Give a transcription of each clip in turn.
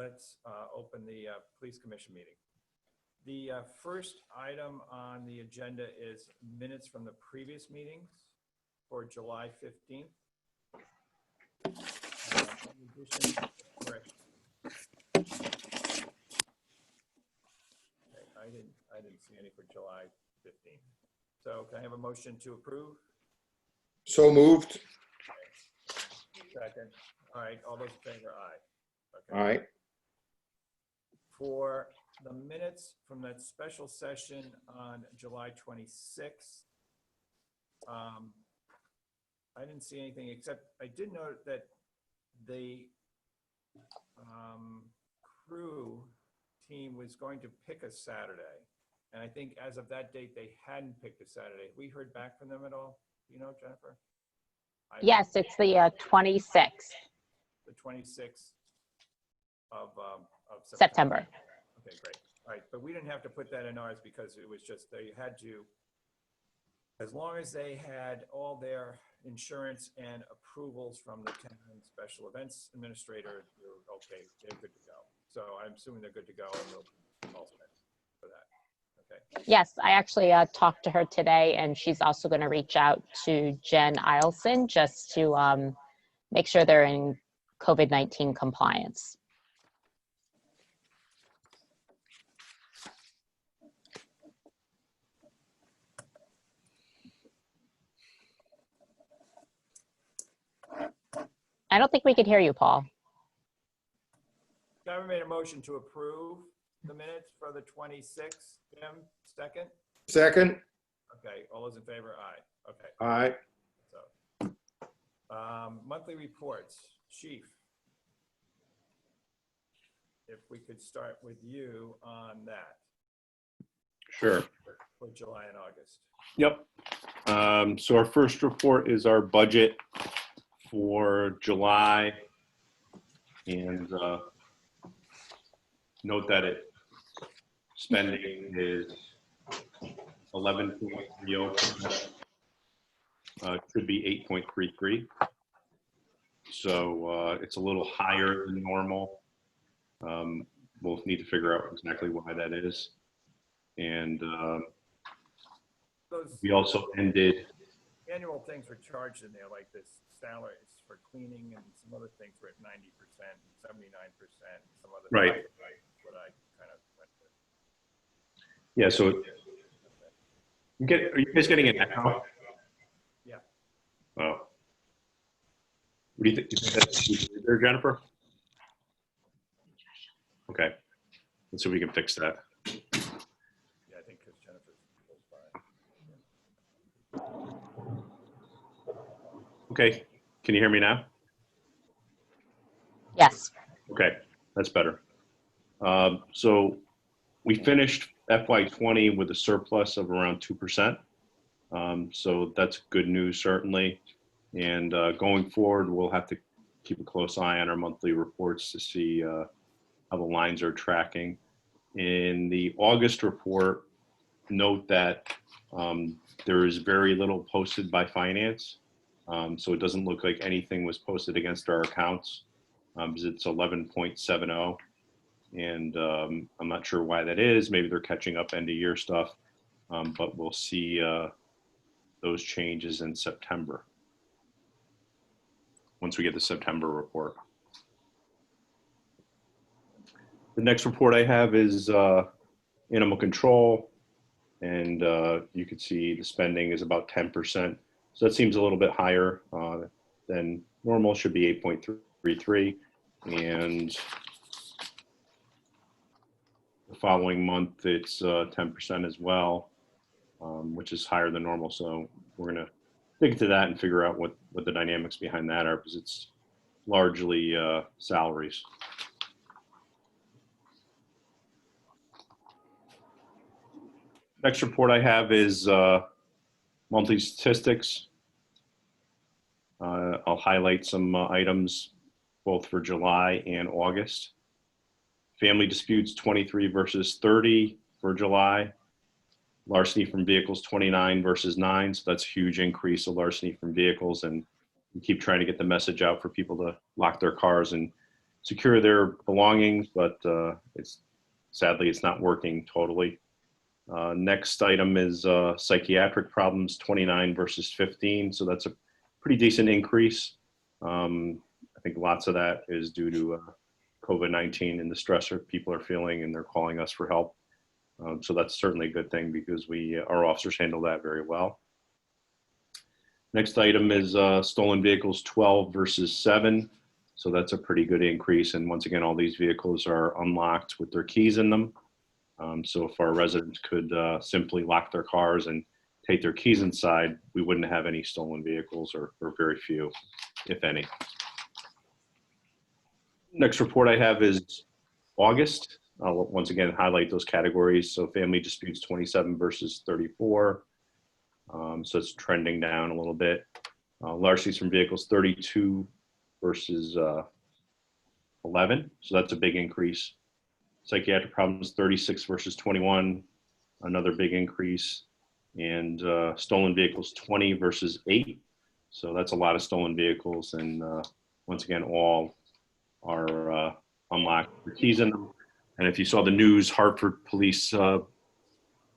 let's open the Police Commission meeting. The first item on the agenda is minutes from the previous meetings for July 15th. I didn't see any for July 15th. So can I have a motion to approve? So moved. Second. All right, all those in favor, aye. Okay. All right. For the minutes from that special session on July 26th, I didn't see anything except I did note that the crew team was going to pick a Saturday. And I think as of that date, they hadn't picked a Saturday. Have we heard back from them at all? Do you know, Jennifer? Yes, it's the 26th. The 26th of September. Okay, great. All right, but we didn't have to put that in ours because it was just, they had to, as long as they had all their insurance and approvals from the town special events administrator, they're okay, they're good to go. So I'm assuming they're good to go and we'll all set for that. Okay. Yes, I actually talked to her today, and she's also going to reach out to Jen Eilson just to make sure they're in COVID-19 compliance. I don't think we could hear you, Paul. Governor made a motion to approve the minutes for the 26th. Jim, second? Second. Okay, all those in favor, aye. Okay. All right. So, monthly reports, Chief. If we could start with you on that Sure. for July and August. Yep. So our first report is our budget for July, and note that spending is 11.30%. Could be 8.33. So it's a little higher than normal. We'll need to figure out exactly why that is. And we also ended. Annual things were charged in there, like this salaries for cleaning and some other things were at 90%, 79%, some other Right. things, what I kind of went with. Yeah, so are you guys getting an echo? Yeah. Oh. What do you think? Is there, Jennifer? Okay. Let's see if we can fix that. Yeah, I think because Jennifer's close by. Okay. Can you hear me now? Yes. Okay, that's better. So we finished FY20 with a surplus of around 2%. So that's good news, certainly. And going forward, we'll have to keep a close eye on our monthly reports to see how the lines are tracking. In the August report, note that there is very little posted by finance. So it doesn't look like anything was posted against our accounts, because it's 11.70. And I'm not sure why that is. Maybe they're catching up end of year stuff, but we'll see those changes in September, once we get the September report. The next report I have is animal control, and you can see the spending is about 10%. So that seems a little bit higher than normal. Should be 8.33, and the following month it's 10% as well, which is higher than normal. So we're gonna dig into that and figure out what the dynamics behind that are, because it's largely salaries. Next report I have is monthly statistics. I'll highlight some items both for July and August. Family disputes 23 versus 30 for July. Larceny from vehicles 29 versus 9. So that's a huge increase of larceny from vehicles, and we keep trying to get the message out for people to lock their cars and secure their belongings, but sadly it's not working totally. Next item is psychiatric problems, 29 versus 15. So that's a pretty decent increase. I think lots of that is due to COVID-19 and the stressor people are feeling, and they're calling us for help. So that's certainly a good thing because our officers handle that very well. Next item is stolen vehicles, 12 versus 7. So that's a pretty good increase. And once again, all these vehicles are unlocked with their keys in them. So if our residents could simply lock their cars and take their keys inside, we wouldn't have any stolen vehicles, or very few, if any. Next report I have is August. I'll once again highlight those categories. So family disputes, 27 versus 34. So it's trending down a little bit. Large thieves from vehicles, 32 versus 11. So that's a big increase. Psychiatric problems, 36 versus 21, another big increase. And stolen vehicles, 20 versus 8. So that's a lot of stolen vehicles. And once again, all are unlocked with keys in them. And if you saw the news, Hartford police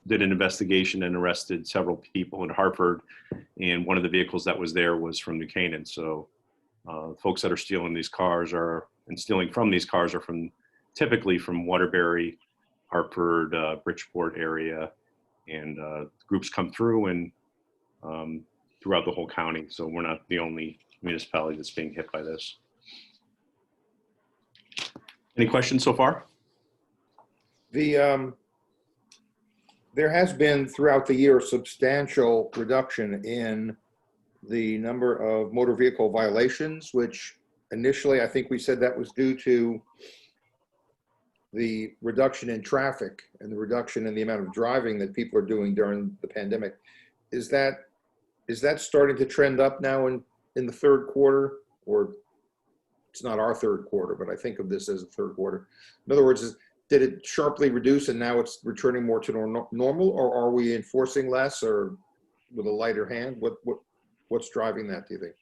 did an investigation and arrested several people in Hartford. And one of the vehicles that was there was from New Canaan. So folks that are stealing these cars and stealing from these cars are typically from Waterbury, Hartford, Bridgeport area. And groups come through and throughout the whole county. So we're not the only municipality that's being hit by this. Any questions so far? There has been throughout the year a substantial reduction in the number of motor vehicle violations, which initially I think we said that was due to the reduction in traffic and the reduction in the amount of driving that people are doing during the pandemic. Is that starting to trend up now in the third quarter? Or it's not our third quarter, but I think of this as a third quarter. In other words, did it sharply reduce and now it's returning more to normal, or are we enforcing less or with a lighter hand? What's driving that, do you think?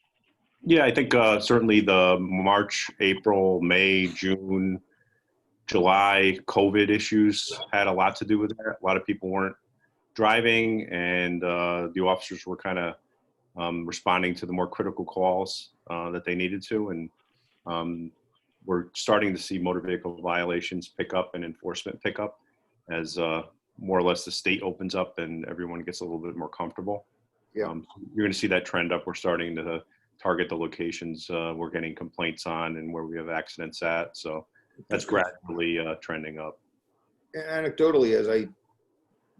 Yeah, I think certainly the March, April, May, June, July COVID issues had a lot to do with that. A lot of people weren't driving, and the officers were kind of responding to the more critical calls that they needed to. And we're starting to see motor vehicle violations pick up and enforcement pick up as more or less the state opens up and everyone gets a little bit more comfortable. Yeah. You're going to see that trend up. We're starting to target the locations we're getting complaints on and where we have accidents at. So that's gradually trending up. Anecdotally, as I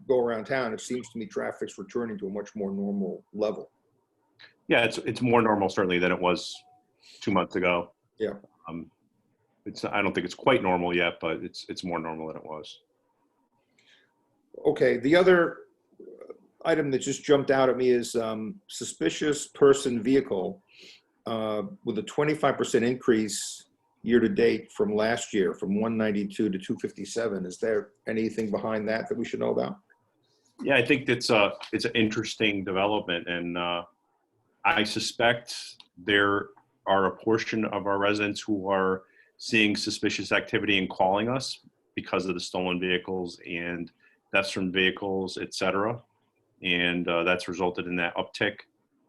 go around town, it seems to me traffic's returning to a much more normal level. Yeah, it's more normal certainly than it was 2 months ago. Yeah. I don't think it's quite normal yet, but it's more normal than it was. Okay, the other item that just jumped out at me is suspicious person vehicle with a 25% increase year to date from last year, from 192 to 257. Is there anything behind that we should know about? Yeah, I think it's an interesting development, and I suspect there are a portion of our residents who are seeing suspicious activity and calling us because of the stolen vehicles and thefts from vehicles, et cetera. And that's resulted in that uptick.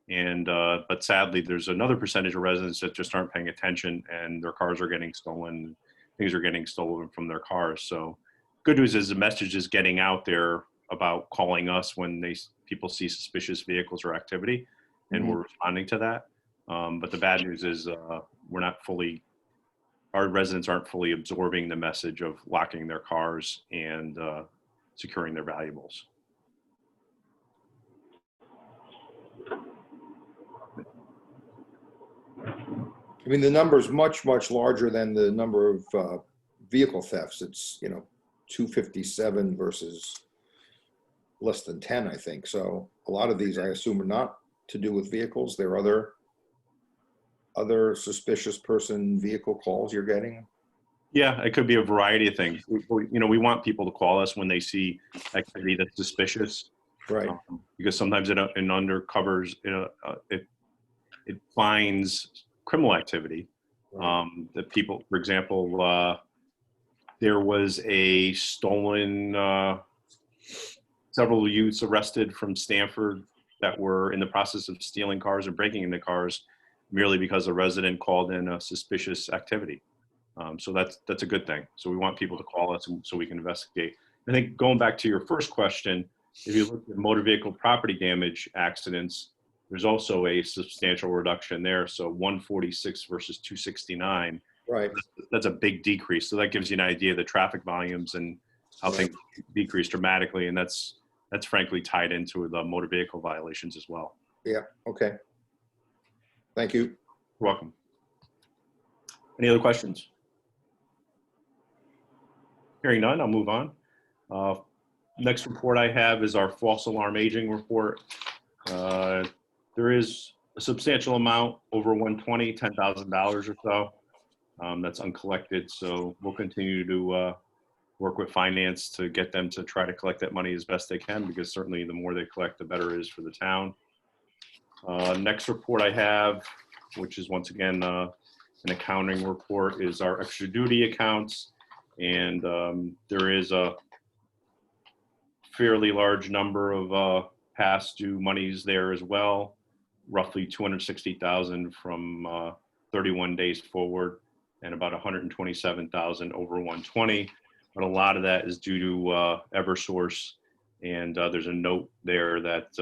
And but sadly, there's another percentage of residents that just aren't paying attention, and their cars are getting stolen. Things are getting stolen from their cars. So good news is the message is getting out there about calling us when people see suspicious vehicles or activity, and we're responding to that. But the bad news is our residents aren't fully absorbing the message of locking their cars and securing their valuables. I mean, the number is much, much larger than the number of vehicle thefts. It's, 257 versus less than 10, I think. So a lot of these, I assume, are not to do with vehicles. There are other suspicious person vehicle calls you're getting. Yeah, it could be a variety of things. We want people to call us when they see activity that's suspicious. Right. Because sometimes it undercovers, it finds criminal activity. The people, for example, there was a stolen, several youths arrested from Stanford that were in the process of stealing cars and breaking into cars merely because a resident called in a suspicious activity. So that's a good thing. So we want people to call us so we can investigate. I think going back to your first question, if you look at motor vehicle property damage accidents, there's also a substantial reduction there. So 146 versus 269. Right. That's a big decrease. So that gives you an idea of the traffic volumes and how things decrease dramatically. And that's frankly tied into the motor vehicle violations as well. Yeah. Okay. Thank you. You're welcome. Any other questions? Hearing none, I'll move on. Next report I have is our false alarm aging report. There is a substantial amount over 120, $10,000 or so. That's uncollected. So we'll continue to work with finance to get them to try to collect that money as best they can, because certainly the more they collect, the better it is for the town. Next report I have, which is once again an accounting report, is our extra duty accounts. And there is a fairly large number of past due monies there as well, roughly 260,000 from 31 days forward and about 127,000 over 120. But a lot of that is due to Eversource, and there's a note there that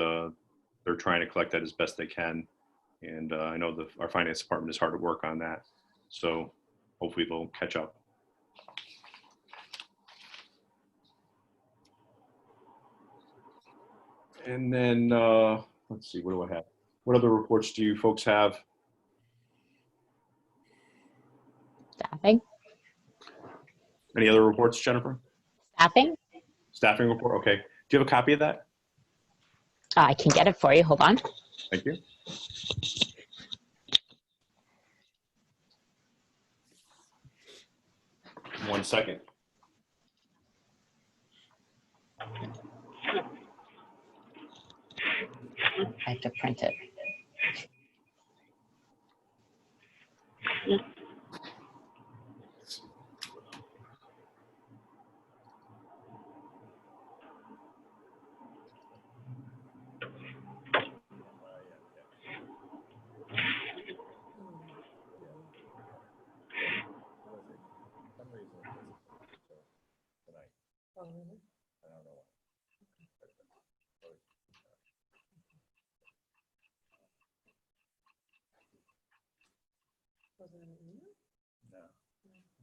they're trying to collect that as best they can. And I know our finance department is hard at work on that. So hopefully they'll catch up. And then, let's see, what do I have? What other reports do you folks have? Staffing? Any other reports, Jennifer? Staffing? Staffing report, okay. Do you have a copy of that? I can get it for you. Hold on. Thank you. One second. I have to print it.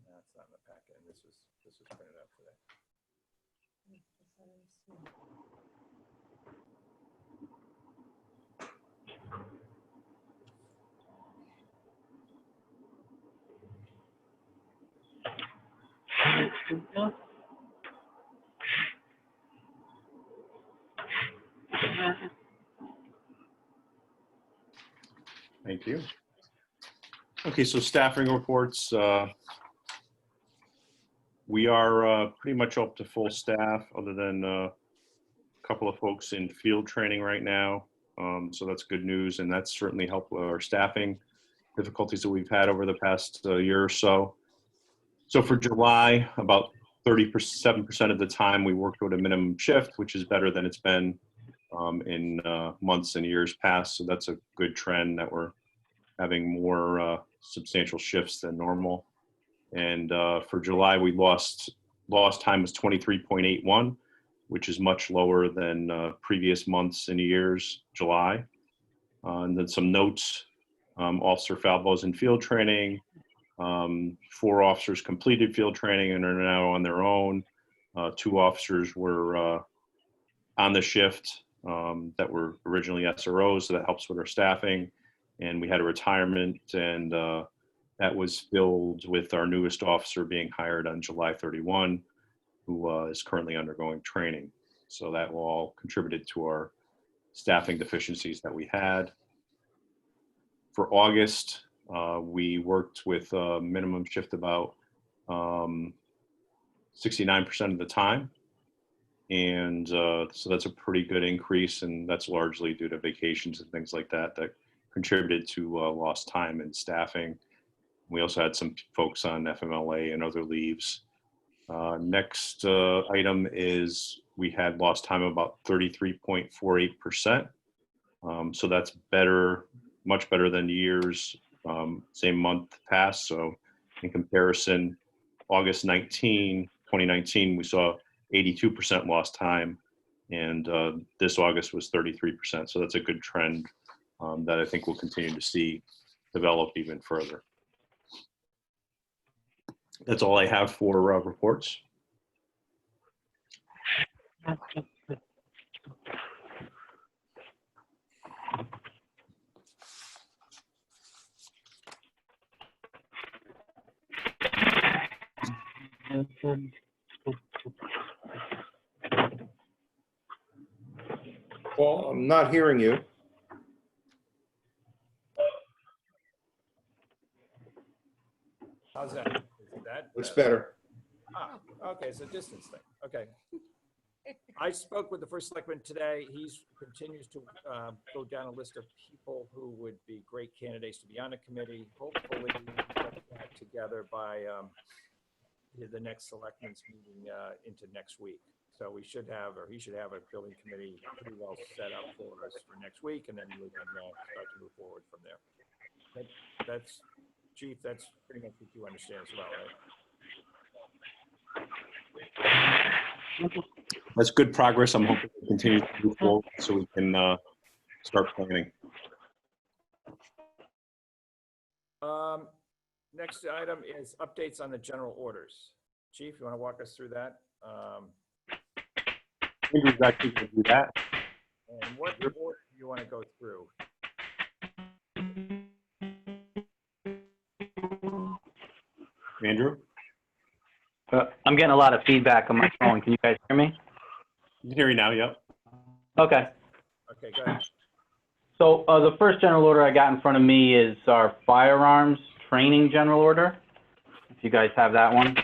No, it's not in the packet. And this was printed out today. Thank you. Okay, so staffing reports. We are pretty much up to full staff, other than a couple of folks in field training right now. So that's good news, and that's certainly helped with our staffing difficulties that we've had over the past year or so. So for July, about 37% of the time we worked with a minimum shift, which is better than it's been in months and years past. So that's a good trend that we're having more substantial shifts than normal. And for July, we lost time was 23.81, which is much lower than previous months and years, July. And then some notes, Officer Falbo's in field training. 4 officers completed field training and are now on their own. 2 officers were on the shift that were originally SROs, so that helps with our staffing. And we had a retirement, and that was filled with our newest officer being hired on July 31, who is currently undergoing training. So that all contributed to our staffing deficiencies that we had. For August, we worked with a minimum shift about 69% of the time. And so that's a pretty good increase, and that's largely due to vacations and things like that that contributed to lost time and staffing. We also had some folks on FMLA and other leaves. Next item is we had lost time about 33.48%. So that's better, much better than years, same month past. So in comparison, August 2019, we saw 82% lost time. And this August was 33%. So that's a good trend that I think we'll continue to see develop even further. That's all I have for reports. Paul, I'm not hearing you. How's that? Is that? It's better. Ah, okay, it's a distance thing. Okay. I spoke with the first selectman today. He's continues to go down a list of people who would be great candidates to be on the committee. Hopefully, we'll get that together by the next selectmen's meeting into next week. So we should have, or he should have, a building committee pretty well set up for us for next week, and then we can start to move forward from there. That's, Chief, that's pretty much what you understand as well, right? That's good progress. I'm hoping to continue to move forward so we can start planning. Next item is updates on the general orders. Chief, you want to walk us through that? Andrew's actually going to do that. And what order do you want to go through? Andrew? I'm getting a lot of feedback on my phone. Can you guys hear me? You can hear you now, yep. Okay. Okay, go ahead. So the first general order I got in front of me is our firearms training general order. If you guys have that one.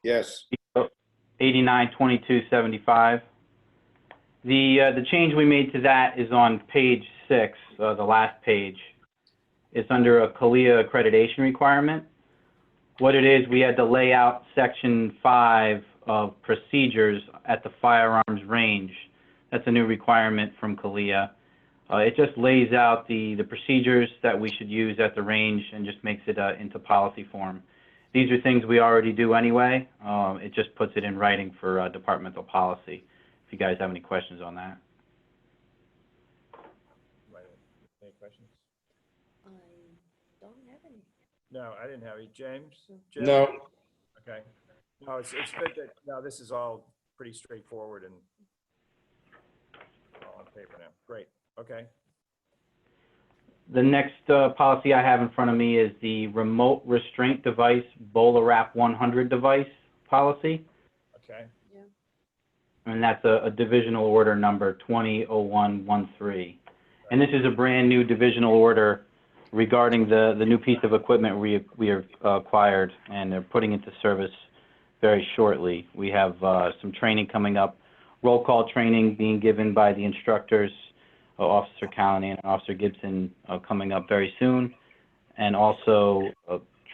Yes. 892275. The change we made to that is on page 6, the last page. It's under a CALIA accreditation requirement. What it is, we had to lay out section 5 of procedures at the firearms range. That's a new requirement from CALIA. It just lays out the procedures that we should use at the range and just makes it into policy form. These are things we already do anyway. It just puts it in writing for departmental policy. If you guys have any questions on that. Any questions? I don't have any. No, I didn't have any. James? No. Okay. No, it's good that, no, this is all pretty straightforward and all on paper now. Great. Okay. The next policy I have in front of me is the remote restraint device BolaWrap 100 device policy. Okay. Yeah. And that's a divisional order number 200113. And this is a brand new divisional order regarding the new piece of equipment we have acquired and they're putting into service very shortly. We have some training coming up, roll call training being given by the instructors, Officer Callahan and Officer Gibson coming up very soon, and also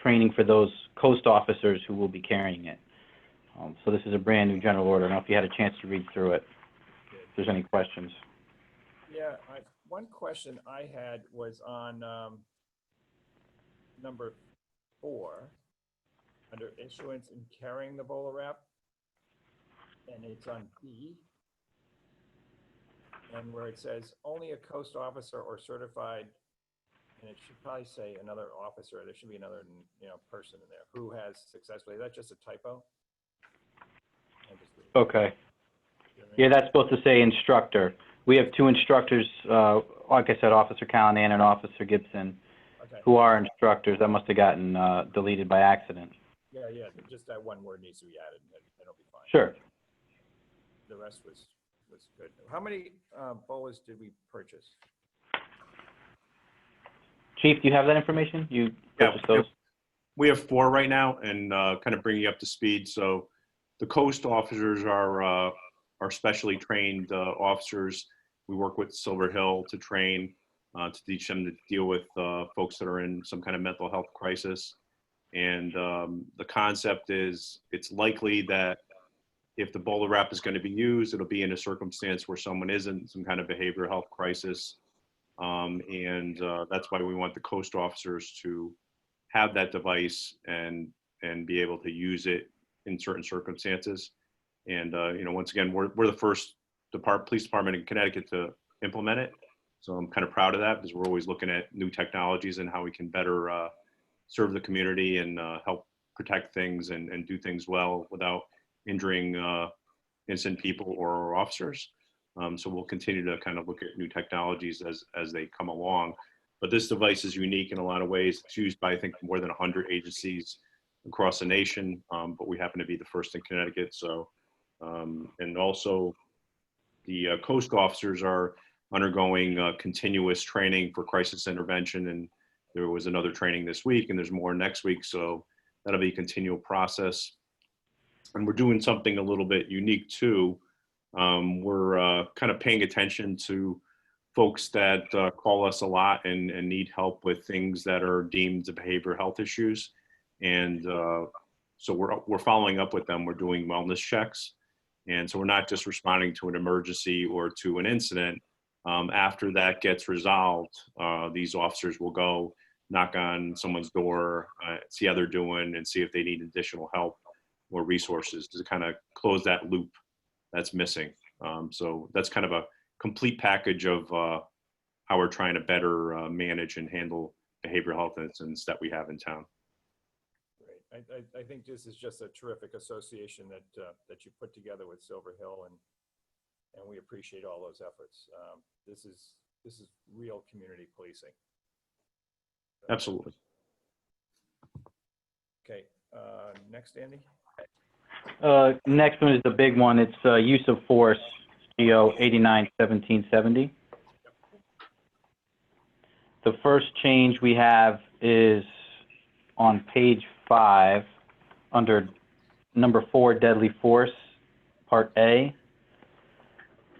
training for those coast officers who will be carrying it. So this is a brand new general order. I don't know if you had a chance to read through it, if there's any questions. Yeah, one question I had was on number 4, under issuance and carrying the BolaWrap, and it's on B, and where it says only a coast officer or certified, and it should probably say another officer. There should be another, person in there who has successfully. Is that just a typo? Okay. Yeah, that's supposed to say instructor. We have 2 instructors, like I said, Officer Callahan and Officer Gibson, Okay. who are instructors. That must have gotten deleted by accident. Yeah. Just that one word needs to be added, and it'll be fine. Sure. The rest was good. How many bolas did we purchase? Chief, do you have that information? You purchased those? We have 4 right now, and kind of bringing you up to speed. So the coast officers are specially trained officers. We work with Silver Hill to train. to teach them to deal with folks that are in some kind of mental health crisis. And the concept is it's likely that if the BolaWrap is going to be used, it'll be in a circumstance where someone is in some kind of behavioral health crisis. And that's why we want the coast officers to have that device and be able to use it in certain circumstances. And once again, we're the first police department in Connecticut to implement it. So I'm kind of proud of that because we're always looking at new technologies and how we can better serve the community and help protect things and do things well without injuring innocent people or officers. So we'll continue to kind of look at new technologies as they come along. But this device is unique in a lot of ways. It's used by, I think, more than 100 agencies across the nation, but we happen to be the first in Connecticut. So, and also the coast officers are undergoing continuous training for crisis intervention. And there was another training this week and there's more next week. So that'll be a continual process. And we're doing something a little bit unique too. We're kind of paying attention to folks that call us a lot and need help with things that are deemed behavioral health issues. And so we're following up with them. We're doing wellness checks. And so we're not just responding to an emergency or to an incident. After that gets resolved, these officers will go knock on someone's door, see how they're doing, and see if they need additional help or resources to kind of close that loop that's missing. So that's kind of a complete package of how we're trying to better manage and handle behavioral health incidents that we have in town. Great. I think this is just a terrific association that you put together with Silver Hill, and we appreciate all those efforts. This is real community policing. Absolutely. Okay. Next, Andy. Next one is the big one. It's use of force, GO 89-1770. The first change we have is on page 5 under number 4, deadly force, part A.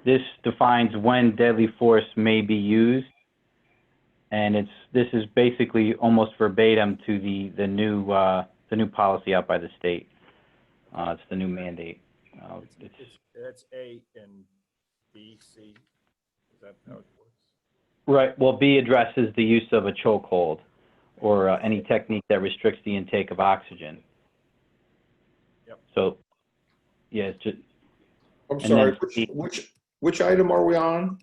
This defines when deadly force may be used, and this is basically almost verbatim to the new policy out by the state. It's the new mandate. That's A and B, C. Is that how it works? Right. Well, B addresses the use of a chokehold or any technique that restricts the intake of oxygen. Yep. So, yeah, it's just. I'm And sorry, then which item are we on?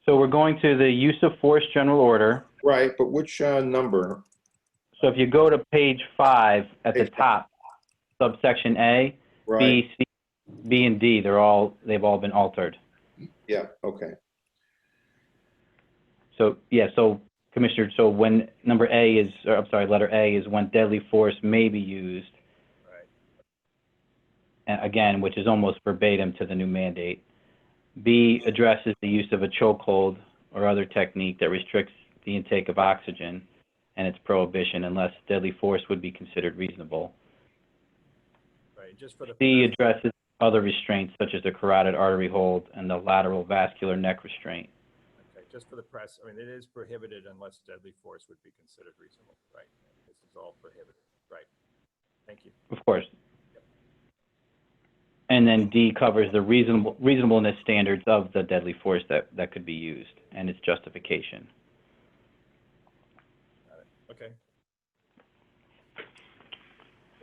So we're going to the use of force general order. Right, but which number? So if you go to page 5 at the Page top, subsection A, Right, B, C, B, and D, they've all been altered. yeah, okay. So yeah, so Commissioner, so when letter A is when deadly force may be used. Right. Again, which is almost verbatim to the new mandate. B addresses the use of a chokehold or other technique that restricts the intake of oxygen and its prohibition unless deadly force would be considered reasonable. Right. Just for the. C addresses other restraints such as the carotid artery hold and the lateral vascular neck restraint. Okay. Just for the press. I mean, it is prohibited unless deadly force would be considered reasonable. Right. This is all prohibited. Right. Thank you. Of course. And then D covers the reasonableness standards of the deadly force that could be used and its justification. Got it. Okay.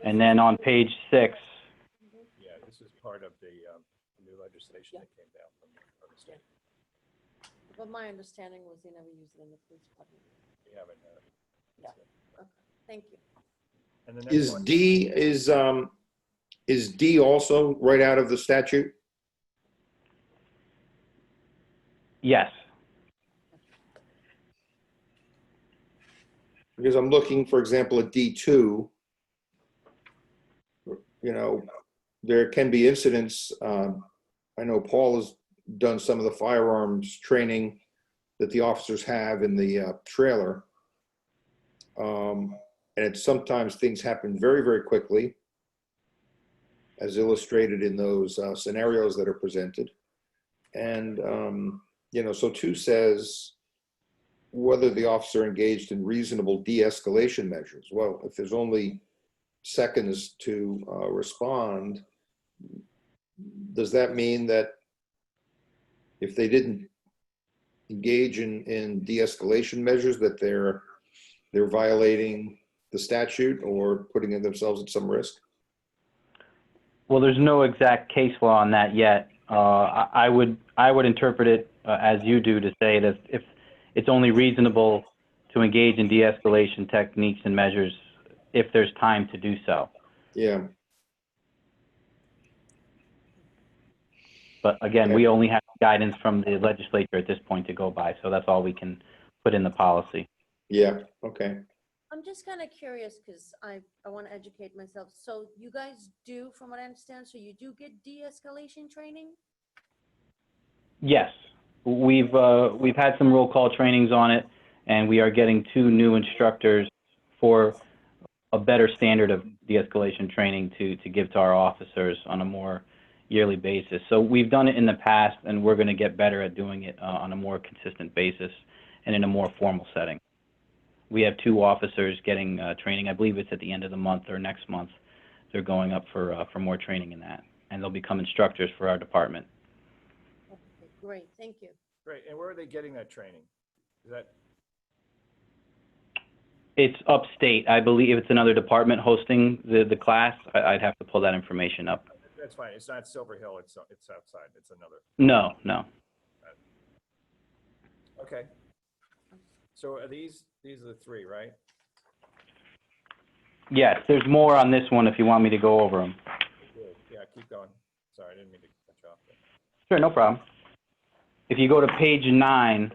And then on page 6, Yeah, this is part of the new legislation that came down from the state. But my understanding was they never used it in the police department. We haven't. Yeah. Okay, thank you. And the next Is one. is D also right out of the statute? yes. Because I'm looking, for example, at D2, you know, there can be incidents. I know Paul has done some of the firearms training that the officers have in the trailer. And it's sometimes things happen very, very quickly, as illustrated in those scenarios that are presented. And, you know, so 2 says whether the officer engaged in reasonable de-escalation measures. Well, if there's only seconds to respond, does that mean that if they didn't engage in de-escalation measures, that they're violating the statute or putting themselves at some risk? Well, there's no exact case law on that yet. I would interpret it as you do, to say that if it's only reasonable to engage in de-escalation techniques and measures if there's time to do so. Yeah. But again, we only have guidance from the legislature at this point to go by, so that's all we can put in the policy. Yeah. Okay. I'm just kind of curious because I want to educate myself. So you guys do, from what I understand, so you do get de-escalation training? Yes, we've had some roll call trainings on it, and we are getting 2 new instructors for a better standard of de-escalation training to give to our officers on a more yearly basis. So we've done it in the past, and we're going to get better at doing it on a more consistent basis and in a more formal setting. We have 2 officers getting training. I believe it's at the end of the month or next month. They're going up for more training in that, and they'll become instructors for our department. Okay, great, thank you. Great. And where are they getting that training? Is that, It's upstate. I believe it's another department hosting the class. I'd have to pull that information up. that's fine. It's not Silver Hill. It's outside. It's another. No. Okay. So are these are the 3, right? Yes, there's more on this one if you want me to go over them. Good. Yeah, keep going. Sorry, I didn't mean to cut you off there. Sure, no problem. If you go to page 9,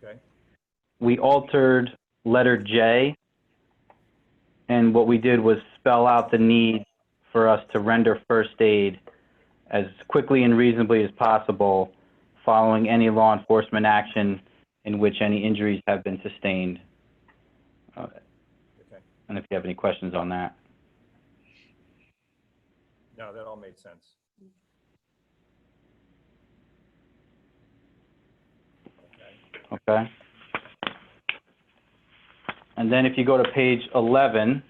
Okay. we altered letter J, and what we did was spell out the need for us to render first aid as quickly and reasonably as possible following any law enforcement action in which any injuries have been sustained. Okay. And if you have any questions on that. No, that all made sense. Okay. Okay. And then if you go to page 11,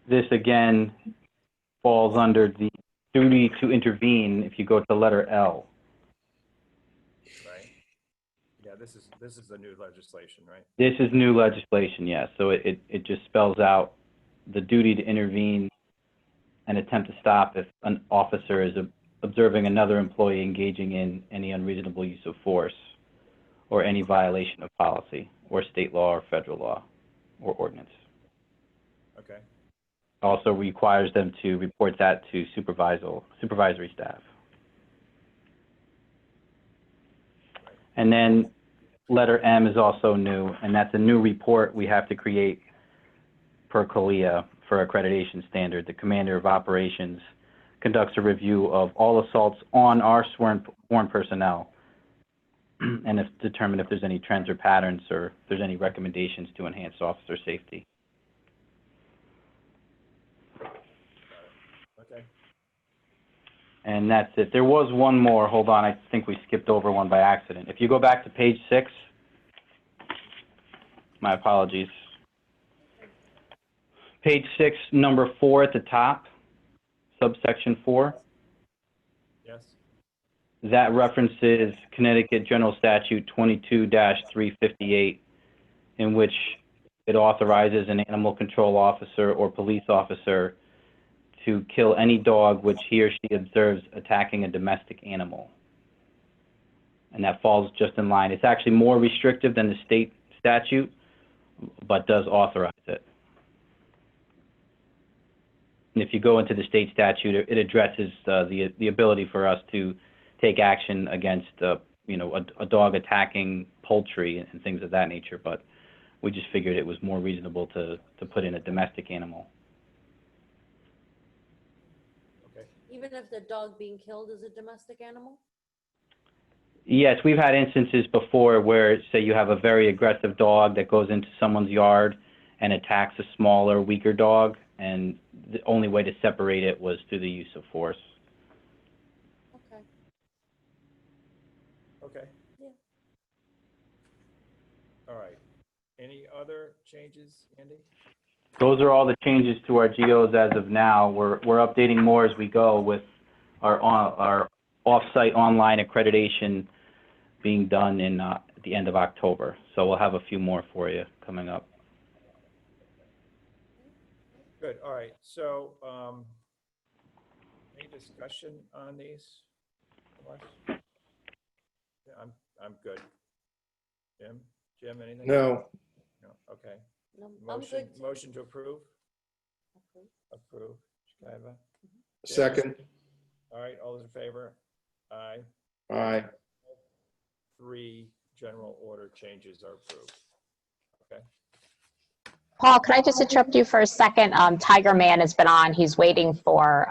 this again falls under the duty to intervene if you go to letter L. Right. Yeah, this is the new legislation, right? This is new legislation, yes. So it just spells out the duty to intervene and attempt to stop if an officer is observing another employee engaging in any unreasonable use of force or any violation of policy or state law or federal law or ordinance. Okay. Also requires them to report that to supervisory staff. And then letter M is also new, and that's a new report we have to create per CALEA for accreditation standard. The commander of operations conducts a review of all assaults on our sworn personnel and determine if there's any trends or patterns or if there's any recommendations to enhance officer safety. Okay. And that's it. There was one more. Hold on. I think we skipped over one by accident. If you go back to page 6, my apologies. Page 6, number 4 at the top, subsection 4. Yes. That references Connecticut General Statute 22-358, in which it authorizes an animal control officer or police officer to kill any dog which he or she observes attacking a domestic animal. And that falls just in line. It's actually more restrictive than the state statute, but does authorize it. And if you go into the state statute, it addresses the ability for us to take action against, a dog attacking poultry and things of that nature. But we just figured it was more reasonable to put in a domestic animal. Okay. Even if the dog being killed is a domestic animal? Yes, we've had instances before where, say, you have a very aggressive dog that goes into someone's yard and attacks a smaller, weaker dog, and the only way to separate it was through the use of force. Okay. Any other changes, Andy? Those are all the changes to our geos as of now. We're updating more as we go with our off-site online accreditation being done in at the end of October. So we'll have a few more for you coming up. Good, all right, so, any discussion on these? from us? Yeah, I'm good. Jim, anything? No, No, okay. No, I'm Motion, good. motion to approve? Okay. Approve. Shkaiba? second, All right, all those in favor? Aye. aye. 3 general order changes are approved. Okay, Paul, can I just interrupt you for a second? Tiger Man has been on. He's waiting for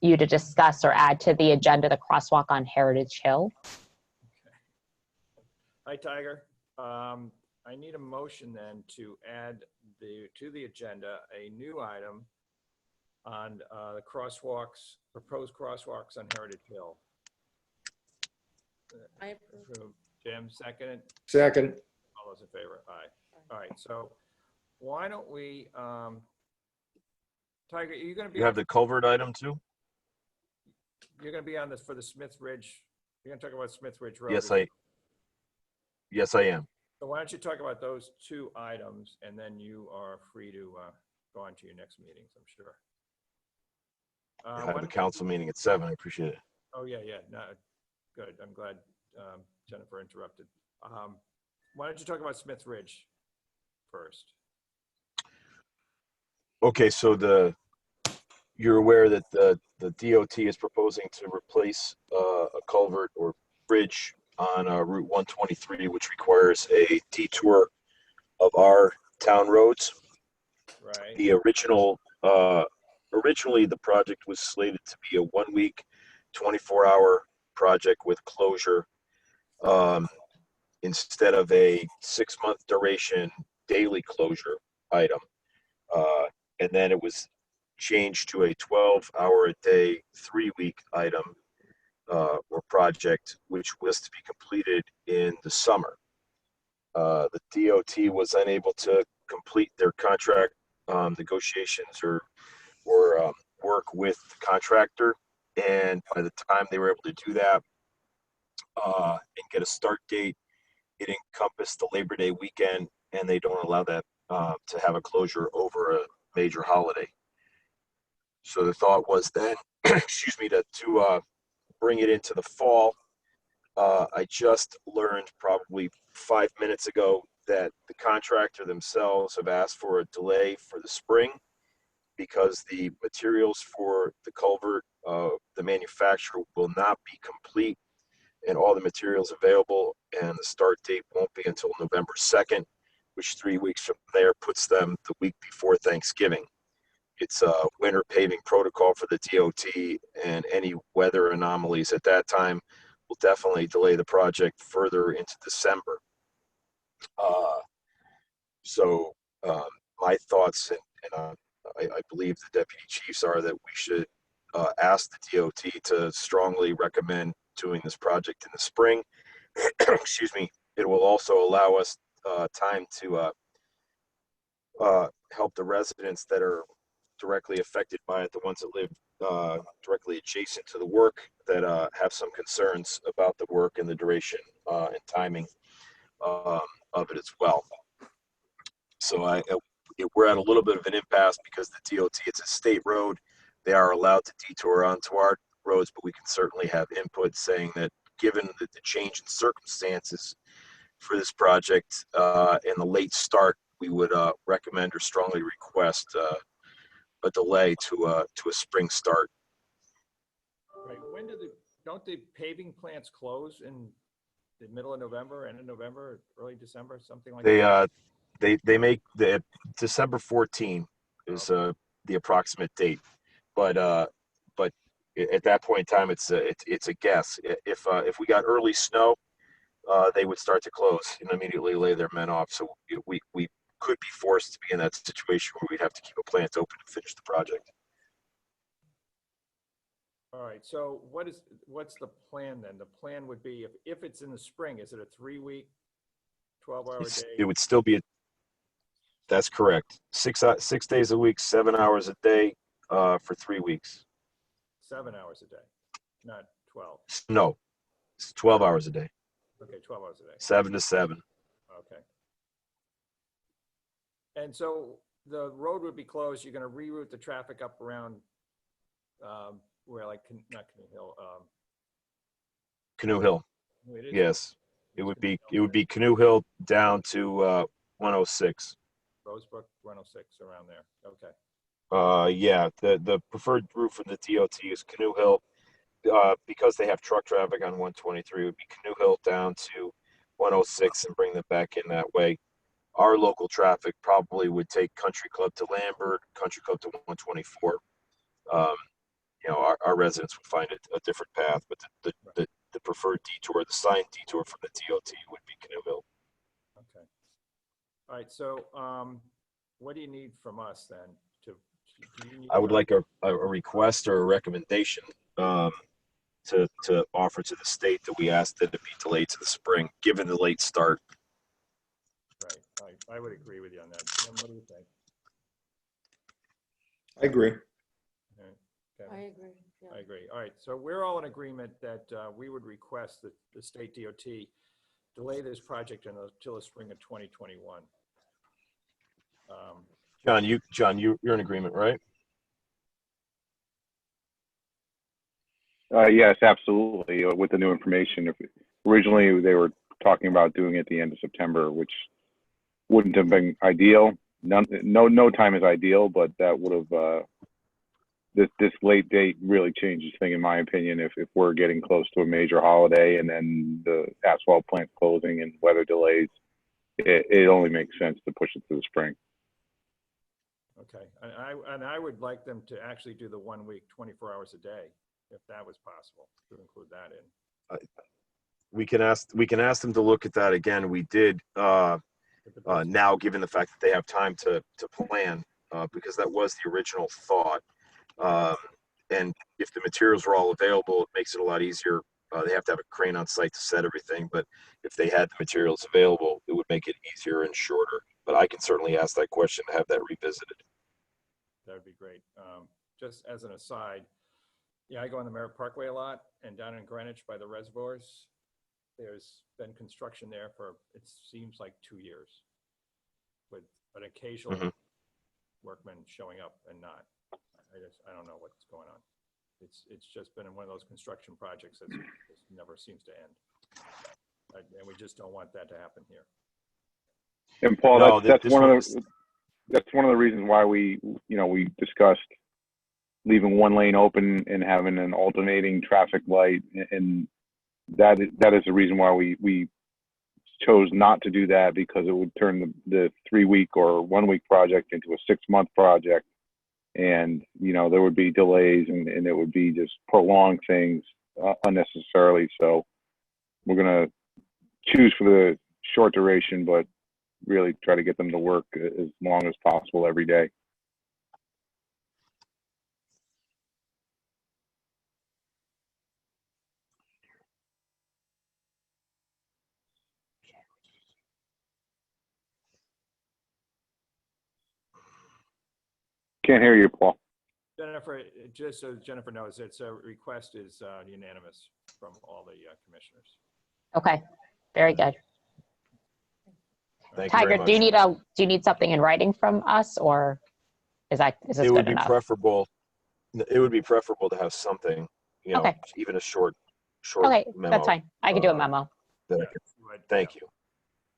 you to discuss or add to the agenda the crosswalk on Heritage Hill. hi, Tiger. I need a motion then to add to the agenda a new item on the crosswalks, proposed crosswalks on Heritage Hill. I approve. Approved. Jim, second. Second, All those in favor? Aye. All right, so why don't we, Tiger, you're gonna be, You have the culvert item too? you're gonna be on this for the Smith Ridge, you're gonna talk about Smith Ridge Road. Yes, I am. So why don't you talk about those 2 items, and then you are free to go on to your next meetings, I'm sure. I why have a don't- council meeting at 7. I appreciate it. Oh, yeah, no, good. I'm glad Jennifer interrupted. Why don't you talk about Smith Ridge first? Okay, so you're aware that the DOT is proposing to replace a culvert or bridge on Route 123, which requires a detour of our town roads. Right, The originally the project was slated to be a 1-week, 24-hour project with closure, instead of a 6-month duration daily closure item. And then it was changed to a 12-hour-a-day, 3-week item or project, which was to be completed in the summer. The DOT was unable to complete their contract negotiations or work with the contractor, and by the time they were able to do that and get a start date, it encompassed the Labor Day weekend, and they don't allow that to have a closure over a major holiday. So the thought was then, excuse me, to bring it into the fall. I just learned probably 5 minutes ago that the contractor themselves have asked for a delay for the spring because the materials for the culvert, the manufacturer will not be complete and all the materials available, and the start date won't be until November 2nd, which 3 weeks from there puts them the week before Thanksgiving. It's a winter paving protocol for the DOT, and any weather anomalies at that time will definitely delay the project further into December. So my thoughts, and I believe the deputy chiefs, are that we should ask the DOT to strongly recommend doing this project in the spring. Excuse me. It will also allow us time to help the residents that are directly affected by it, the ones that live directly adjacent to the work, that have some concerns about the work and the duration and timing of it as well. So we're at a little bit of an impasse because the DOT, it's a state road. They are allowed to detour onto our roads, but we can certainly have input saying that given the change in circumstances for this project and the late start, we would recommend or strongly request a delay to a spring start. right. When don't the paving plants close in the middle of November, end of November, early December, something like that? They make the December 14 is the approximate date, but at that point in time, it's a guess. If we got early snow, they would start to close and immediately lay their men off. So we could be forced to be in that situation where we'd have to keep a plant open to finish the project. All right, so what's the plan then? The plan would be, if it's in the spring, is it a 3-week, 12-hour It day. would still be, that's correct. 6 days a week, 7 hours a day, for 3 weeks. 7 hours a day, not 12. No, it's 12 hours a day, Okay, 12 hours a day. 7 to 7. Okay. And so the road would be closed. You're going to reroute the traffic up around where, like, not Canoe Hill. Canoe Hill, It is- yes. It it's would Canoe be, Hill, right? Canoe Hill down to 106. Rosebrook, 106, around there. Okay. Yeah, the preferred route from the DOT is Canoe Hill. Because they have truck traffic on 123, it would be Canoe Hill down to 106 and bring them back in that way. Our local traffic probably would take Country Club to Lambert, Country Club to 124. Our residents would find a different path, but the preferred detour, the signed detour from the DOT would be Canoe Hill. Okay. All right. So what do you need from us then? Do you need I would like a request or a recommendation to offer to the state that we ask that it be delayed to the spring, given the late start. Right. I would agree with you on that. Jim, what do you think? I agree. All right, Kevin? I agree. Yeah. I agree. All right, so we're all in agreement that we would request that the state DOT delay this project until the spring of 2021. John, you're in agreement, right? Yes, absolutely. With the new information, originally they were talking about doing it at the end of September, which wouldn't have been ideal. No time is ideal, but that would have this late date really changes thing in my opinion. If we're getting close to a major holiday and then the asphalt plant closing and weather delays, it only makes sense to push it to the spring. Okay, and I would like them to actually do the 1 week, 24 hours a day, if that was possible, to include that in. We can ask them to look at that again. We did now, given the fact that they have time to plan, because that was the original thought. And if the materials were all available, it makes it a lot easier. They have to have a crane on site to set everything, but if they had the materials available, it would make it easier and shorter. But I can certainly ask that question to have that revisited. That would be great. Just as an aside, yeah, I go on the Merritt Parkway a lot, and down in Greenwich by the reservoirs, there's been construction there for, it seems like 2 years, with an occasional workman showing up and not. I don't know what's going on. It's just been one of those construction projects that just never seems to end. And we just don't want that to happen here. And Paul, No, that's this one one of is- that's one of the reasons why we discussed leaving one lane open and having an alternating traffic light, and that is the reason why we chose not to do that, because it would turn the 3 week or 1 week project into a 6 month project, and there would be delays and it would be just prolong things unnecessarily. So we're gonna choose for the short duration, but really try to get them to work as long as possible every day. Can't hear you, Paul. Jennifer, just so Jennifer knows, it's a request is unanimous from all the commissioners. Okay, very good. Thank you very Tiger, much. do you need something in writing from us, or is this It would good be enough? preferable. It would be preferable to have something, Okay. even a short Okay, memo. that's fine. I can do a memo. that I Yeah, could- but, Thank yeah, you.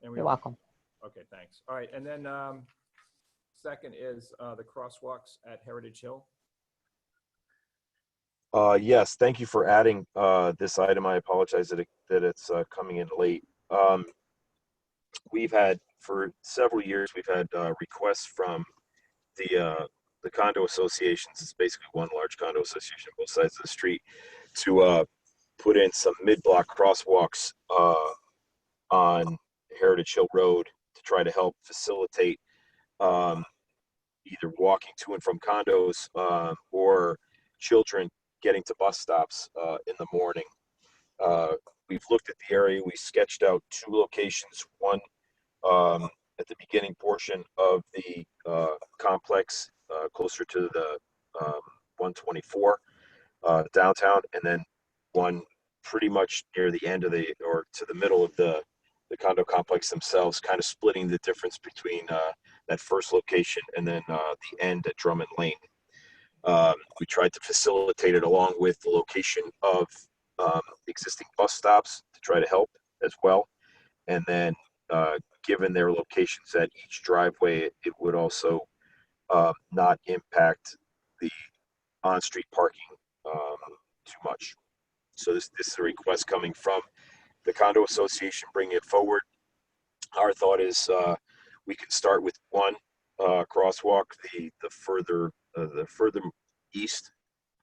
and we You're will- welcome. Okay, thanks. All right, and then second is the crosswalks at Heritage Hill. Yes, thank you for adding this item. I apologize that it's coming in late. We've had, for several years, we've had requests from the condo associations. It's basically one large condo association, both sides of the street, to put in some mid-block crosswalks on Heritage Hill Road to try to help facilitate either walking to and from condos or children getting to bus stops in the morning. We've looked at the area. We sketched out 2 locations, one at the beginning portion of the complex, closer to the 124 downtown, and then one pretty much near the end of or to the middle of the condo complex themselves, kind of splitting the difference between that first location and then the end at Drummond Lane. We tried to facilitate it along with the location of existing bus stops to try to help as well. And then given their locations at each driveway, it would also not impact the on-street parking too much. So this is a request coming from the condo association, bringing it forward. Our thought is we can start with one crosswalk, the further east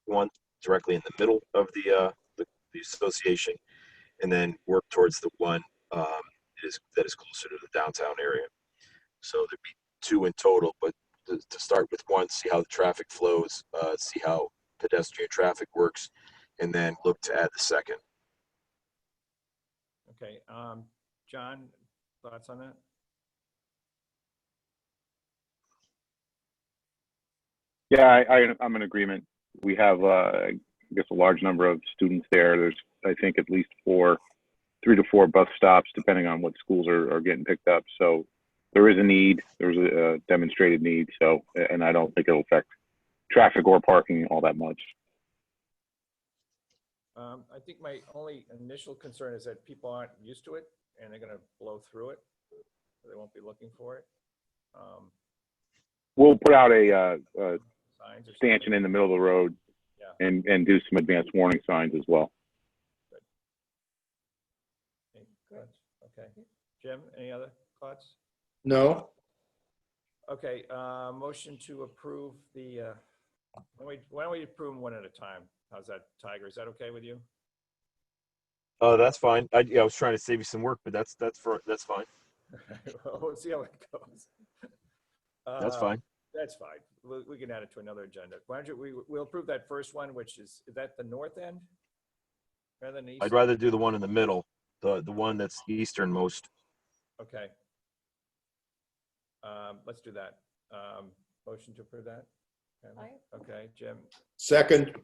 one, directly in the middle of the association, and then work towards the one that is closer to the downtown area. So there'd be two in total, but to start with one, see how the traffic flows, see how pedestrian traffic works, and then look to add the second. Okay, John, thoughts on that? Yeah, I'm in agreement. We have, I guess, a large number of students there. There's, I think, at least 3 to 4 bus stops, depending on what schools are getting picked up. So there is a need. There's a demonstrated need. So, and I don't think it'll affect traffic or parking all that much. I think my only initial concern is that people aren't used to it and they're going to blow through it. So they won't be looking for it. We'll put out a Signs or stanchion in the middle of the road, Yeah. and do some advanced warning signs as well. Any thoughts? Okay. Jim, any other thoughts? No? Okay, motion to approve the, why don't we approve them one at a time? How's that, Tiger? Is that okay with you? Oh, that's fine. I was trying to save you some work, but that's fine. Well, we'll see how it goes. That's fine. That's fine. We can add it to another agenda. Why don't you, we'll approve that first one, which is that the north end? Rather than the east? I'd rather do the one in the middle, the one that's easternmost. Okay. Let's do that. Motion to approve that? Aye. Okay, Jim, Second?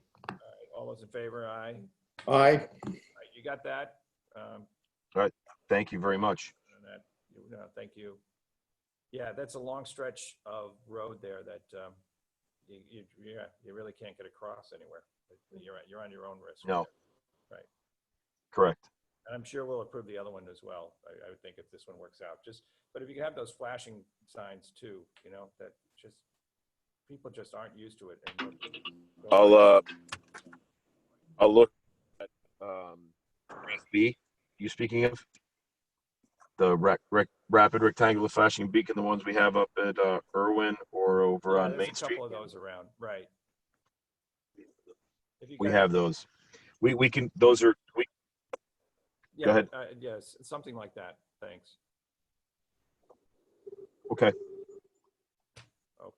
all those in favor, aye. Aye. All right, you got that? Thank you very much. Thank you. Yeah, that's a long stretch of road there that you really can't get across anywhere. You're on your own risk. No. Right. Correct. And I'm sure we'll approve the other one as well. I would think if this one works out. But if you have those flashing signs too, that just people just aren't used to it. And I'll look at B. You speaking of the rapid rectangular flashing beacon, the ones we have up at Irwin or over on Main there's a Street. couple of those around, right? If you We got- have those. We can. Those are. Yeah, go ahead. Yes, something like that. Thanks. Okay. Oh.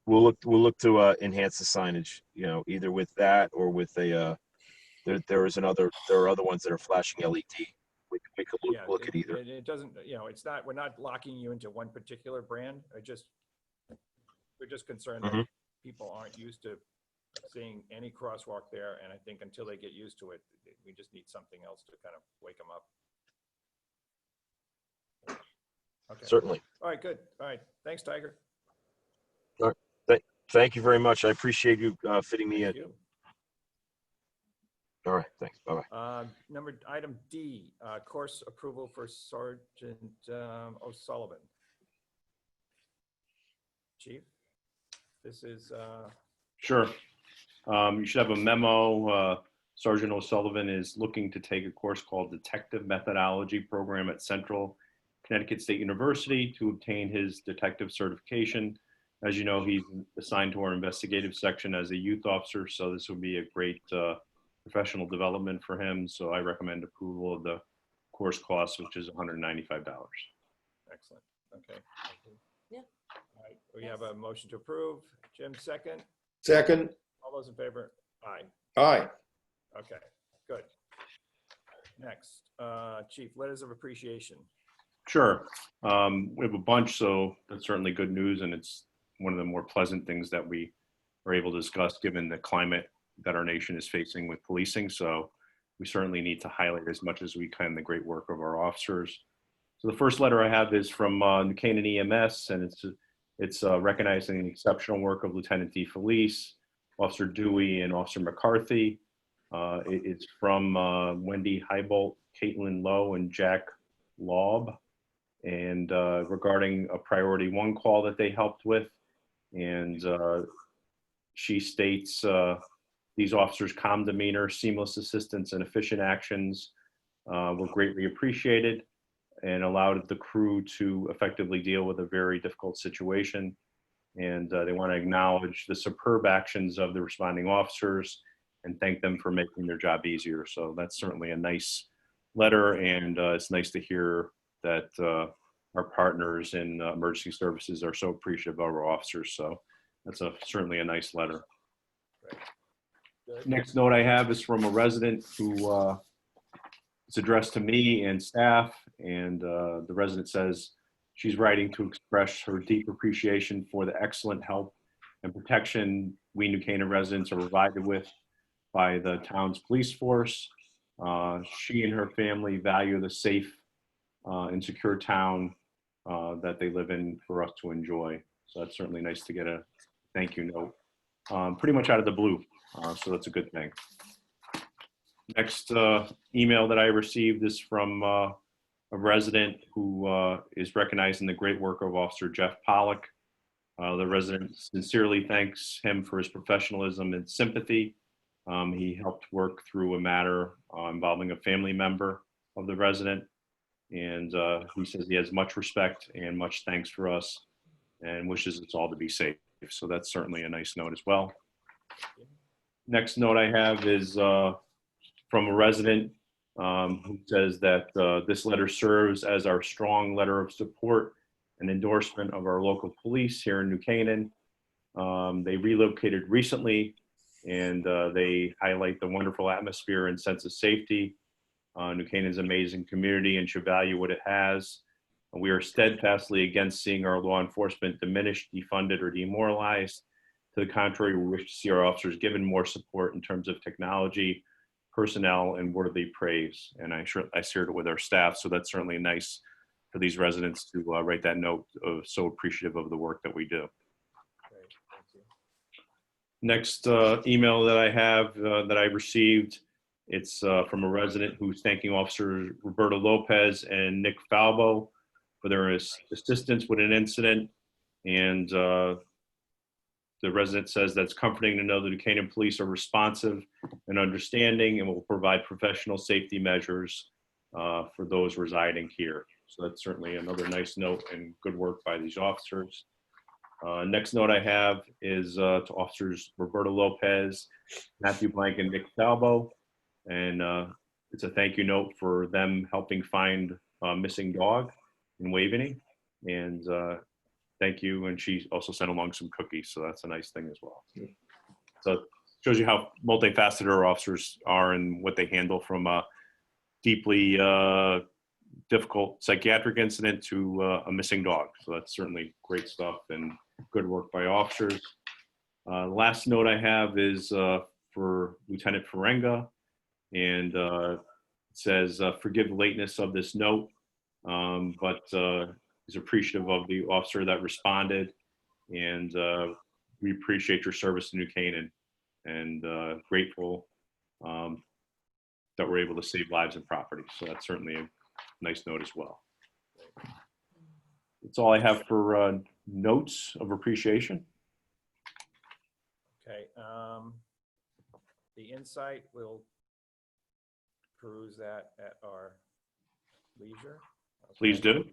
We'll look to enhance the signage. Either with that or with a. There are other ones that are flashing LED. We could look at either. It doesn't. It's not. We're not locking you into one particular brand. We're just concerned that people aren't used to seeing any crosswalk there, and I think until they get used to it, we just need something else to kind of wake them up. Okay. Certainly. All right. Good. All right. Thanks, Tiger. Thank you very much. I appreciate you fitting me in. Thank you. All right. Thanks. Bye-bye. Item D, course approval for Sergeant O'Sullivan. Chief, this is, Sure. You should have a memo. Sergeant O'Sullivan is looking to take a course called Detective Methodology Program at Central Connecticut State University to obtain his detective certification. As you know, he's assigned to our investigative section as a youth officer, so this would be a great professional development for him. So I recommend approval of the course cost, which is $195. excellent. Okay. Yeah. All right. We have a motion to approve. Jim, second. Second? All those in favor? Aye. Aye. Okay, good. Next, Chief, letters of appreciation. Sure. We have a bunch, so that's certainly good news, and it's one of the more pleasant things that we are able to discuss given the climate that our nation is facing with policing. So we certainly need to highlight as much as we can the great work of our officers. So the first letter I have is from New Canaan EMS, and it's recognizing the exceptional work of Lieutenant D. Felice, Officer Dewey, and Officer McCarthy. It's from Wendy Heibolt, Caitlin Lowe, and Jack Laub, and regarding a priority 1 call that they helped with. And she states, these officers' calm demeanor, seamless assistance, and efficient actions were greatly appreciated and allowed the crew to effectively deal with a very difficult situation. And they want to acknowledge the superb actions of the responding officers and thank them for making their job easier. So that's certainly a nice letter, and it's nice to hear that our partners in emergency services are so appreciative of our officers. So that's certainly a nice letter. Good. Next note I have is from a resident who it's addressed to me and staff, and the resident says she's writing to express her deep appreciation for the excellent help and protection we New Canaan residents are provided with by the town's police force. She and her family value the safe and secure town that they live in for us to enjoy. So that's certainly nice to get a thank you note, pretty much out of the blue. So that's a good thing. Next email that I received is from a resident who is recognizing the great work of Officer Jeff Pollock. The resident sincerely thanks him for his professionalism and sympathy. He helped work through a matter involving a family member of the resident, and he says he has much respect and much thanks for us and wishes us all to be safe. So that's certainly a nice note as well. Next note I have is from a resident who says that this letter serves as our strong letter of support and endorsement of our local police here in New Canaan. They relocated recently, and they highlight the wonderful atmosphere and sense of safety. New Canaan's an amazing community and should value what it has. We are steadfastly against seeing our law enforcement diminished, defunded, or demoralized. To the contrary, we wish to see our officers given more support in terms of technology, personnel, and worthy praise. And I shared it with our staff, so that's certainly nice for these residents to write that note of so appreciative of the work that we do. Great, thank you. Next email that I have that I received, it's from a resident who's thanking Officer Roberto Lopez and Nick Falbo for their assistance with an incident. And the resident says that's comforting to know the New Canaan police are responsive and understanding and will provide professional safety measures for those residing here. So that's certainly another nice note and good work by these officers. Next note I have is to Officers Roberto Lopez, Matthew Blank, and Nick Falbo. And it's a thank you note for them helping find a missing dog in Waveney. And thank you. And she also sent along some cookies, so that's a nice thing as well. So it shows you how multifaceted our officers are and what they handle, from a deeply difficult psychiatric incident to a missing dog. So that's certainly great stuff and good work by officers. The last note I have is for Lieutenant Ferenga, and it says, forgive the lateness of this note, but is appreciative of the officer that responded, and we appreciate your service to New Canaan, and grateful that we're able to save lives and property. So that's certainly a nice note as well. That's all I have for notes of appreciation. Okay, the insight, we'll peruse that at our leisure. Okay. Please do.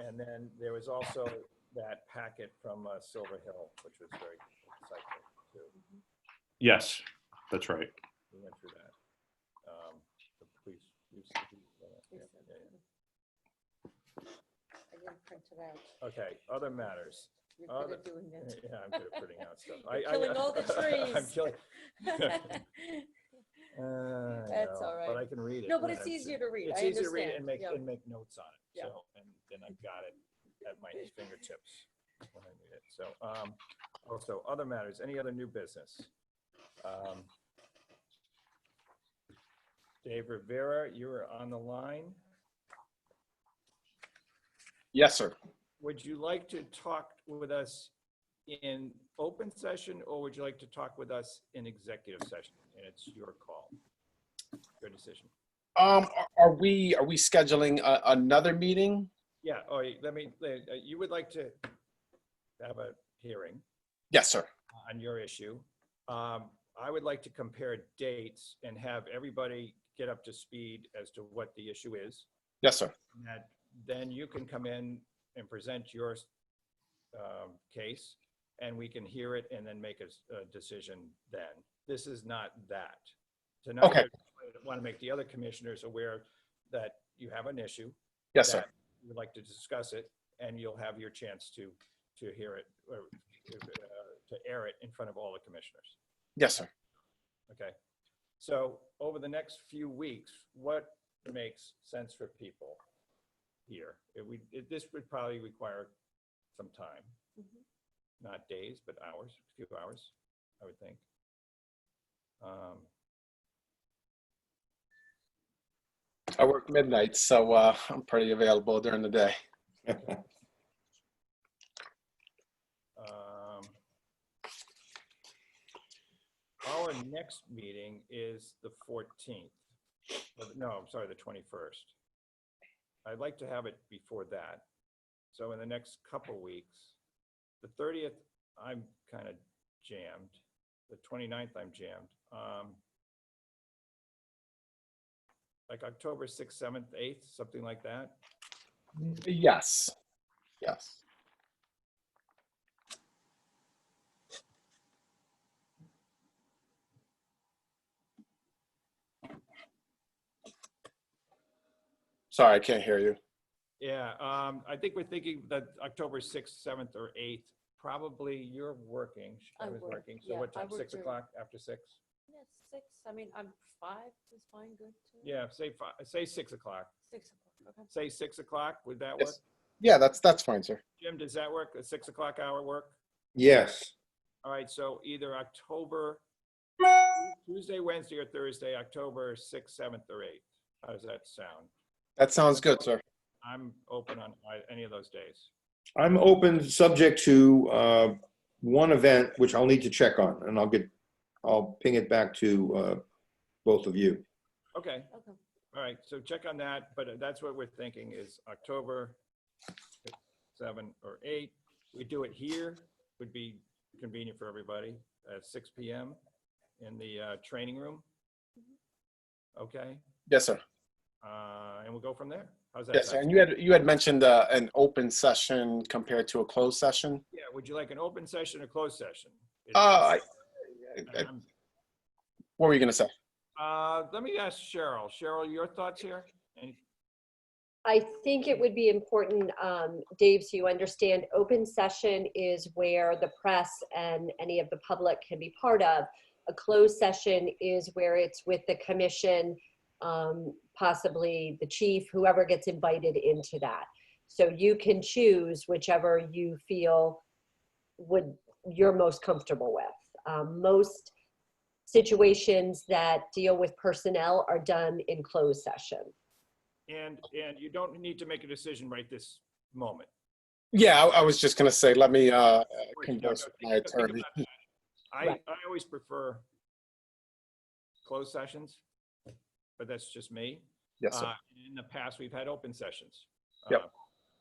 And then there was also that packet from Silver Hill, which was very insightful too. Yes, that's right. We went through that. The police. I didn't print it out. Okay, other matters. You're good at doing that. Yeah, I'm good at putting out stuff. You're killing all the trees. I'm killing. That's know, all But right. I can read it. No, but when it's easier to read. It's I easier to read it understand. and make notes on it. Yeah. So, and then I've got it at my fingertips when I need it. So, also other matters, any other new business? Dave Rivera, you are on the line. Yes, sir. Would you like to talk with us in open session, or would you like to talk with us in executive session? And it's your call, your decision. Are we scheduling another meeting? Yeah, you would like to have a hearing Yes, sir. on your issue. I would like to compare dates and have everybody get up to speed as to what the issue is. Yes, sir. And that then you can come in and present your case, and we can hear it and then make a decision then. This is not that. Tonight, Okay. I want to make the other commissioners aware that you have an issue. Yes, sir. that You would like to discuss it, and you'll have your chance to hear it, or to air it in front of all the commissioners. Yes, sir. Okay? So over the next few weeks, what makes sense for people here? This would probably require some time, not days, but hours, a few hours, I would think. I work midnight, so I'm pretty available during the day. Our next meeting is the 14th. No, I'm sorry, the 21st. I'd like to have it before that. So in the next couple weeks, the 30th, I'm kind of jammed. The 29th, I'm jammed. Like October 6th, 7th, 8th, something like that. Yes. Yes. Sorry, I can't hear you. Yeah, I think we're thinking that October 6th, 7th, or 8th. Probably you're working. I I was work, working. So yeah, what I time? work 6 during- o'clock, after 6? Yeah, 6. I mean, I'm 5 is fine, good too. Yeah, say 6 o'clock. 6 o'clock, okay. Say 6 o'clock. Would that work? Yes. Yeah, that's fine, sir. Jim, does that work? The 6 o'clock hour work? Yes. All right, so either October, Tuesday, Wednesday, or Thursday, October 6th, 7th, or 8th. How does that sound? That sounds good, sir. I'm open on any of those days. I'm open, subject to one event, which I'll need to check on, and I'll ping it back to both of you. Okay, Okay. all right, so check on that, but that's what we're thinking is October 7 or 8. We do it here, would be convenient for everybody, at 6 PM in the training room. Okay, Yes, sir. and we'll go from there. How's that Yes, sir. sound? And you had mentioned an open session compared to a closed session. Yeah, would you like an open session or closed session? I'm- What were you going to say? Let me ask Cheryl. Cheryl, your thoughts here? I think it would be important, Dave, so you understand, open session is where the press and any of the public can be part of. A closed session is where it's with the commission, possibly the chief, whoever gets invited into that. So you can choose whichever you feel you're most comfortable with. Most situations that deal with personnel are done in closed session. And you don't need to make a decision right this moment. Yeah, I was just going to say, let me No, converse with think my about attorney. that. I always prefer closed sessions, but that's just me. Yes, sir. In the past, we've had open sessions. Yep.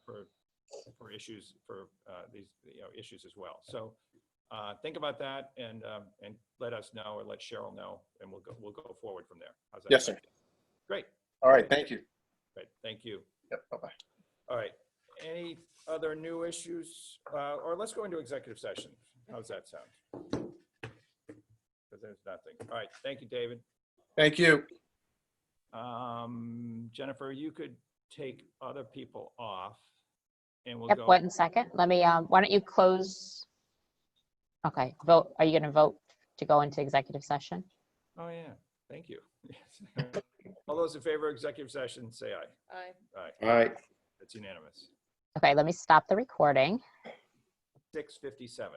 For issues, for these, issues as well. So think about that and let us know, or let Cheryl know, and we'll go forward from there. How's that? Yes, sound? sir. Great. All right, thank you. Great. Thank you. Yep, bye-bye. All right. Any other new issues? Or let's go into executive session. How's that sound? Because there's nothing. All right. Thank you, David. Thank you. Jennifer, you could take other people off and we'll Yep, go. 1 second. Let me, why don't you close? Okay, vote. Are you going to vote to go into executive session? Oh, yeah. Thank you. All those in favor of executive session, say aye. Aye. Aye, All right. that's unanimous. Okay, let me stop the recording. 6:57.